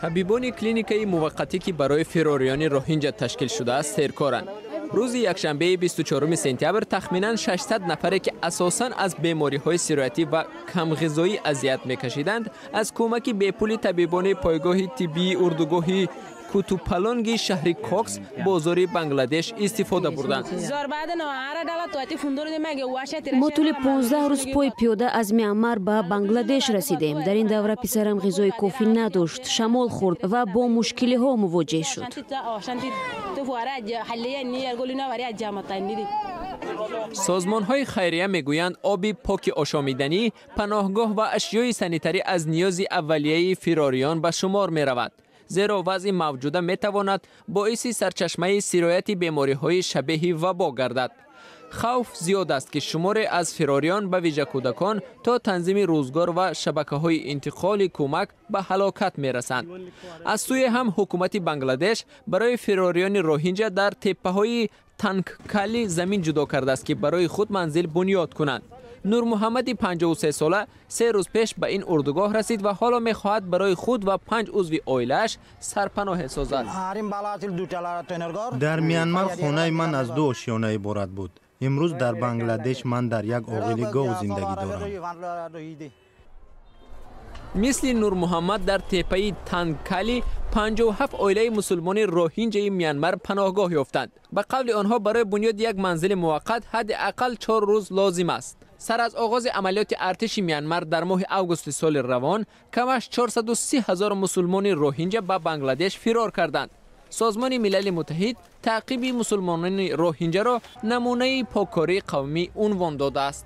طبیبان کلینیکی موقتی که برای فراریان روهینجا تشکیل شده است سرکارند. روز یکشنبه 24 سپتامبر تخمینا 600 نفر که اساساً از بیماری‌های سیرایتی و کم غذایی اذیت می‌کشیدند از کمک بیپولی طبیبان پایگاه طبی اردوگاه کوتوپالونگی شهر کوکس بازار بنگلادش استفاده بردند. ما طول 15 روز پای پیاده از میانمار به بنگلادش رسیدیم. در این دوره پسرم غذای کافی نداشت، شمال خورد و با مشکلی ها مواجه شد. سازمان های خیریه میگویند آب پاک آشامیدنی، پناهگاه و اشیای سانیتری از نیاز اولیه فراریان به شمار می رود. زیرا وضع موجوده می تواند باعث سرچشمه سرایت بیماری های شبیه وبا گردد. خوف زیاد است که شمار از فراریان به ویژه کودکان تا تنظیم روزگار و شبکه های انتقال کمک به هلاکت می رسند. از سوی هم حکومت بنگلادش برای فراریان روهینجا در تپه های تانککالی زمین جدا کرده است که برای خود منزل بنیاد کنند. نور محمد 53 ساله 3 روز پیش به این اردوگاه رسید و حالا می‌خواهد برای خود و 5 عضو عائله‌اش سرپناه سازد. در میانمار خانه من از 2 آشیانه عبارت بود. امروز در بنگلادش من در یک آغلگاه زندگی دارم. مثل نور محمد در تپه تانککالی 57 عائله مسلمان روهینجای میانمار پناهگاه یافتند. به قول آنها برای بنیاد یک منزل موقت حداقل 4 روز لازم است. سر از آغاز عملیات ارتش میانمار در ماه آگوست سال روان کمش 430,000 مسلمان روهینجا به بنگلادش فرار کردند. سازمان ملل متحد تعقیب مسلمانان روهینجا را نمونه پاککاری قومی عنوان داده است.